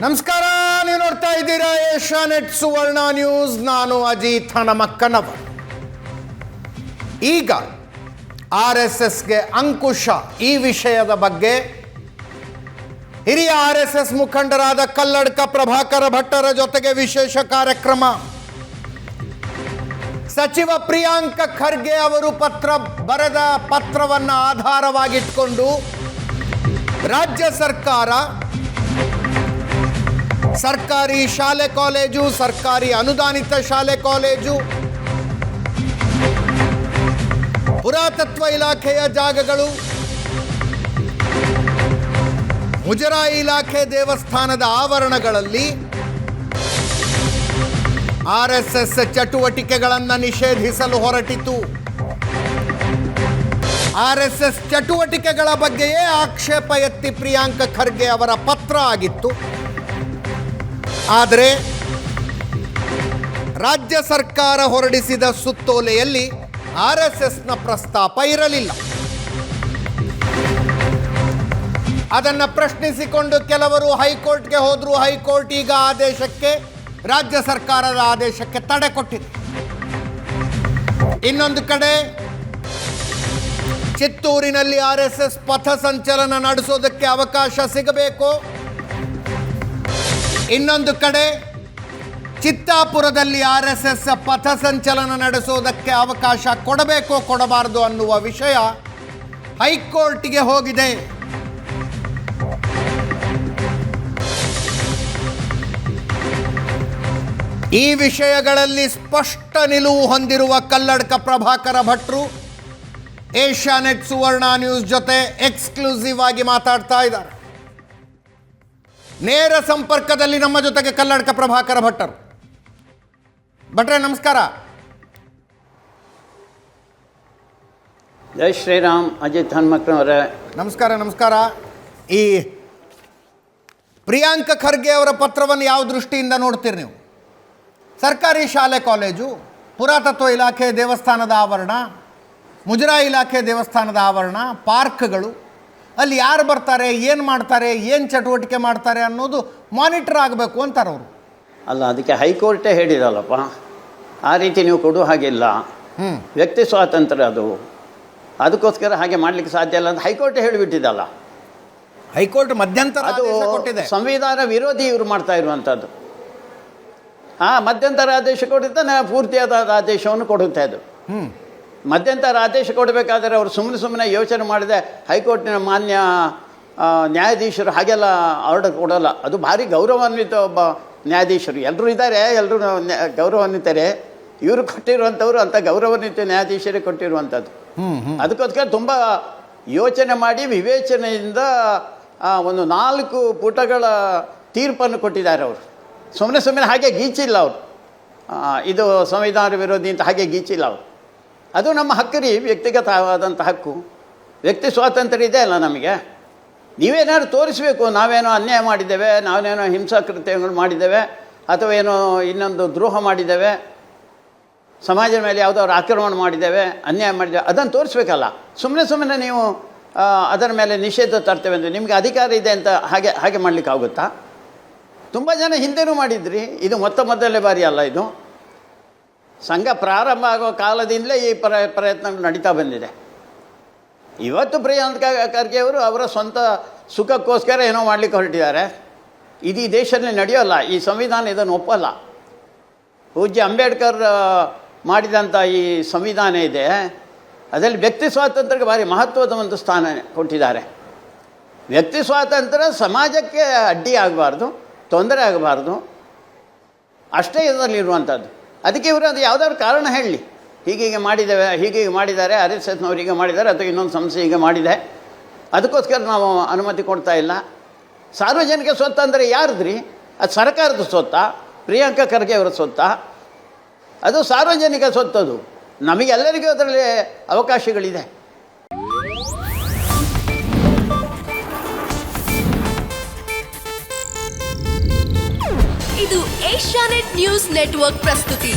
ನಮಸ್ಕಾರ, ನೀವು ನೋಡ್ತಾ ಇದ್ದೀರಾ ಏಷ್ಯಾನೆಟ್ ಸುವರ್ಣ ನ್ಯೂಸ್. ನಾನು ಅಜಿತ್ ಹಣಮಕ್ಕನವರ್. ಈಗ RSSಗೆ ಅಂಕುಶ ಈ ವಿಷಯದ ಬಗ್ಗೆ ಹಿರಿಯ RSS ಮುಖಂಡರಾದ ಕಲ್ಲಡ್ಕ ಪ್ರಭಾಕರ ಭಟ್ಟರ ಜೊತೆಗೆ ವಿಶೇಷ ಕಾರ್ಯಕ್ರಮ. ಸಚಿವ ಪ್ರಿಯಾಂಕ ಖರ್ಗೆ ಅವರು ಬರೆದ ಪತ್ರವನ್ನು ಆಧಾರವಾಗಿಟ್ಕೊಂಡು ರಾಜ್ಯ ಸರ್ಕಾರ ಸರ್ಕಾರಿ ಶಾಲೆ ಕಾಲೇಜು, ಸರ್ಕಾರಿ ಅನುದಾನಿತ ಶಾಲೆ ಕಾಲೇಜು, ಪುರಾತತ್ವ ಇಲಾಖೆಯ ಜಾಗಗಳು, ಮುಜರಾಯಿ ಇಲಾಖೆ ದೇವಸ್ಥಾನದ ಆವರಣಗಳಲ್ಲಿ RSS ಚಟುವಟಿಕೆಗಳನ್ನು ನಿಷೇಧಿಸಲು ಹೊರಟಿತು. RSS ಚಟುವಟಿಕೆಗಳ ಬಗ್ಗೆಯೇ ಆಕ್ಷೇಪ ಎತ್ತಿ ಪ್ರಿಯಾಂಕ ಖರ್ಗೆ ಅವರ ಪತ್ರ ಆಗಿತ್ತು. ಆದರೆ ರಾಜ್ಯ ಸರ್ಕಾರ ಹೊರಡಿಸಿದ ಸುತ್ತೋಲೆಯಲ್ಲಿ RSSನ ಪ್ರಸ್ತಾಪ ಇರಲಿಲ್ಲ. ಅದನ್ನು ಪ್ರಶ್ನಿಸಿಕೊಂಡು ಕೆಲವರು ಹೈಕೋರ್ಟ್ಗೆ ಹೋದರು. ಹೈಕೋರ್ಟ್ ಈಗ ರಾಜ್ಯ ಸರ್ಕಾರದ ಆದೇಶಕ್ಕೆ ತಡೆ ಕೊಟ್ಟಿದೆ. ಇನ್ನೊಂದು ಕಡೆ ಚಿತ್ತೂರಿನಲ್ಲಿ RSS ಪಥಸಂಚಲನ ನಡೆಸೋದಕ್ಕೆ ಅವಕಾಶ ಸಿಗಬೇಕು. ಇನ್ನೊಂದು ಕಡೆ ಚಿತ್ತಾಪುರದಲ್ಲಿ RSS ಪಥಸಂಚಲನ ನಡೆಸೋದಕ್ಕೆ ಅವಕಾಶ ಕೊಡಬೇಕೋ ಕೊಡಬಾರದು ಅನ್ನುವ ವಿಷಯ ಹೈಕೋರ್ಟ್ಗೆ ಹೋಗಿದೆ. ಈ ವಿಷಯಗಳಲ್ಲಿ ಸ್ಪಷ್ಟ ನಿಲುವು ಹೊಂದಿರುವ ಕಲ್ಲಡ್ಕ ಪ್ರಭಾಕರ ಭಟ್ರು ಏಷ್ಯಾನೆಟ್ ಸುವರ್ಣ ನ್ಯೂಸ್ ಜೊತೆ ಎಕ್ಸ್ಕ್ಲೂಸಿವ್ ಆಗಿ ಮಾತಾಡ್ತಾ ಇದ್ದಾರೆ. ನೇರ ಸಂಪರ್ಕದಲ್ಲಿ ನಮ್ಮ ಜೊತೆಗೆ ಕಲ್ಲಡ್ಕ ಪ್ರಭಾಕರ ಭಟ್ಟರು. ಭಟ್ರೆ ನಮಸ್ಕಾರ. ಜೈ ಶ್ರೀರಾಮ್. ಅಜಿತ್ ಹನುಮಕ್ಕನವರೇ ನಮಸ್ಕಾರ. ಈ ಪ್ರಿಯಾಂಕ ಖರ್ಗೆ ಅವರ ಪತ್ರವನ್ನು ಯಾವ ದೃಷ್ಟಿಯಿಂದ ನೋಡ್ತೀರಿ ನೀವು? ಸರ್ಕಾರಿ ಶಾಲೆ ಕಾಲೇಜು, ಪುರಾತತ್ವ ಇಲಾಖೆ ದೇವಸ್ಥಾನದ ಆವರಣ, ಮುಜರಾಯಿ ಇಲಾಖೆ ದೇವಸ್ಥಾನದ ಆವರಣ, ಪಾರ್ಕ್ಗಳು, ಅಲ್ಲಿ ಯಾರು ಬರ್ತಾರೆ, ಏನು ಮಾಡ್ತಾರೆ, ಏನು ಚಟುವಟಿಕೆ ಮಾಡ್ತಾರೆ ಅನ್ನೋದು ಮಾನಿಟರ್ ಆಗಬೇಕು ಅಂತಾರೆ ಅವರು. ಅಲ್ಲ, ಅದಕ್ಕೆ ಹೈಕೋರ್ಟೇ ಹೇಳಿರಲ್ಲಪ್ಪ, ಆ ರೀತಿ ನೀವು ಕೊಡೋ ಹಾಗಿಲ್ಲ. ವ್ಯಕ್ತಿ ಸ್ವಾತಂತ್ರ್ಯ ಅದು, ಅದಕ್ಕೋಸ್ಕರ ಹಾಗೆ ಮಾಡಲಿಕ್ಕೆ ಸಾಧ್ಯ ಇಲ್ಲ ಅಂತ ಹೈಕೋರ್ಟೇ ಹೇಳಿಬಿಟ್ಟಿದ್ದಲ್ಲ. ಹೈಕೋರ್ಟ್ ಮಧ್ಯಂತರ ಆದೇಶ ಕೊಟ್ಟಿದೆ. ಸಂವಿಧಾನ ವಿರೋಧಿ ಇವರು ಮಾಡ್ತಾ ಇರುವಂಥದ್ದು. ಮಧ್ಯಂತರ ಆದೇಶ ಕೊಡುತ್ತೆ, ಪೂರ್ತಿಯಾದ ಆದೇಶವನ್ನು ಕೊಡುತ್ತೆ. ಅದು ಮಧ್ಯಂತರ ಆದೇಶ ಕೊಡಬೇಕಾದ್ರೆ ಅವರು ಸುಮ್ಮನೆ ಯೋಚನೆ ಮಾಡಿದೆ ಹೈಕೋರ್ಟಿನ ಮಾನ್ಯ ನ್ಯಾಯಾಧೀಶರು ಹಾಗೆಲ್ಲ ಆರ್ಡರ್ ಕೊಡೋಲ್ಲ. ಅದು ಭಾರಿ ಗೌರವಾನ್ವಿತ ಒಬ್ಬ ನ್ಯಾಯಾಧೀಶರು. ಎಲ್ಲರೂ ಇದ್ದಾರೆ, ಎಲ್ಲರೂ ಗೌರವಾನ್ವಿತರೆ. ಇವರು ಕೊಟ್ಟಿರುವಂಥವ್ರು ಅಂಥ ಗೌರವಾನ್ವಿತ ನ್ಯಾಯಾಧೀಶರೇ ಕೊಟ್ಟಿರುವಂಥದ್ದು. ಅದಕ್ಕೋಸ್ಕರ ತುಂಬ ಯೋಚನೆ ಮಾಡಿ ವಿವೇಚನೆಯಿಂದ ಒಂದು 4 ಪುಟಗಳ ತೀರ್ಪನ್ನು ಕೊಟ್ಟಿದ್ದಾರೆ ಅವರು. ಸುಮ್ಮನೆ ಹಾಗೆ ಗೀಚಿಲ್ಲ ಅವರು. ಇದು ಸಂವಿಧಾನ ವಿರೋಧಿ ಅಂತ ಹಾಗೆ ಗೀಚಿಲ್ಲ ಅವರು. ಅದು ನಮ್ಮ ಹಕ್ಕು ರೀ, ವ್ಯಕ್ತಿಗತವಾದಂಥ ಹಕ್ಕು. ವ್ಯಕ್ತಿ ಸ್ವಾತಂತ್ರ್ಯ ಇದೆ ಅಲ್ಲ ನಮಗೆ. ನೀವೇನಾದ್ರು ತೋರಿಸಬೇಕು, ನಾವೇನೋ ಅನ್ಯಾಯ ಮಾಡಿದ್ದೇವೆ, ನಾವೇನೋ ಹಿಂಸಾಕೃತ್ಯಗಳು ಮಾಡಿದ್ದೇವೆ, ಅಥವಾ ಏನೋ ಇನ್ನೊಂದು ದ್ರೋಹ ಮಾಡಿದ್ದೇವೆ, ಸಮಾಜದ ಮೇಲೆ ಯಾವುದಾದ್ರು ಆಕ್ರಮಣ ಮಾಡಿದ್ದೇವೆ, ಅನ್ಯಾಯ ಮಾಡಿದ್ದೇವೆ, ಅದನ್ನು ತೋರಿಸ್ಬೇಕಲ್ಲ. ಸುಮ್ಮನೆ ನೀವು ಅದರ ಮೇಲೆ ನಿಷೇಧ ತರ್ತೇವೆ ಅಂದರೆ ನಿಮಗೆ ಅಧಿಕಾರ ಇದೆ ಅಂತ ಹಾಗೆ ಮಾಡಲಿಕ್ಕಾಗುತ್ತಾ? ತುಂಬ ಜನ ಹಿಂದೆನೂ ಮಾಡಿದ್ರಿ. ಇದು ಮೊದಲನೇ ಬಾರಿ ಅಲ್ಲ. ಇದು ಸಂಘ ಪ್ರಾರಂಭ ಆಗೋ ಕಾಲದಿಂದಲೇ ಈ ಪ್ರಯತ್ನಗಳು ನಡೀತಾ ಬಂದಿದೆ. ಇವತ್ತು ಪ್ರಿಯಾಂಕ ಖರ್ಗೆ ಅವರು ಅವರ ಸ್ವಂತ ಸುಖಕ್ಕೋಸ್ಕರ ಏನೋ ಮಾಡಲಿಕ್ಕೆ ಹೊರಟಿದ್ದಾರೆ. ಇದು ಈ ದೇಶದಲ್ಲಿ ನಡೆಯೋಲ್ಲ. ಈ ಸಂವಿಧಾನ ಇದನ್ನು ಒಪ್ಪಲ್ಲ. ಪೂಜ್ಯ ಅಂಬೇಡ್ಕರ್ ಮಾಡಿದಂಥ ಈ ಸಂವಿಧಾನ ಇದೆ, ಅದರಲ್ಲಿ ವ್ಯಕ್ತಿ ಸ್ವಾತಂತ್ರ್ಯಕ್ಕೆ ಭಾರಿ ಮಹತ್ವದ ಒಂದು ಸ್ಥಾನ ಕೊಟ್ಟಿದ್ದಾರೆ. ವ್ಯಕ್ತಿ ಸ್ವಾತಂತ್ರ್ಯ ಸಮಾಜಕ್ಕೆ ಅಡ್ಡಿ ಆಗಬಾರ್ದು, ತೊಂದರೆ ಆಗಬಾರ್ದು, ಅಷ್ಟೇ ಇದರಲ್ಲಿರುವಂಥದ್ದು. ಅದಕ್ಕೆ ಇವರು ಅದು ಯಾವುದಾದ್ರು ಕಾರಣ ಹೇಳಲಿ, ಹೀಗೆ ಮಾಡಿದ್ದಾರೆ, RSSನವ್ರು ಹೀಗೆ ಮಾಡಿದ್ದಾರೆ, ಅಥವಾ ಇನ್ನೊಂದು ಸಂಸ್ಥೆ ಹೀಗೆ ಮಾಡಿದೆ, ಅದಕ್ಕೋಸ್ಕರ ನಾವು ಅನುಮತಿ ಕೊಡ್ತಾ ಇಲ್ಲ. ಸಾರ್ವಜನಿಕ ಸ್ವತ್ತು ಅಂದರೆ ಯಾರ್ದ್ರಿ? ಅದು ಸರ್ಕಾರದ ಸ್ವತ್ತ, ಪ್ರಿಯಾಂಕ ಖರ್ಗೆ ಅವರ ಸ್ವತ್ತ. ಅದು ಸಾರ್ವಜನಿಕ ಸ್ವತ್ತು. ಅದು ನಮಗೆಲ್ಲರಿಗೂ ಅದರಲ್ಲಿ ಅವಕಾಶಗಳಿದೆ. ಇದು ಏಷ್ಯಾನೆಟ್ ನ್ಯೂಸ್ ನೆಟ್ವರ್ಕ್ ಪ್ರಸ್ತುತಿ.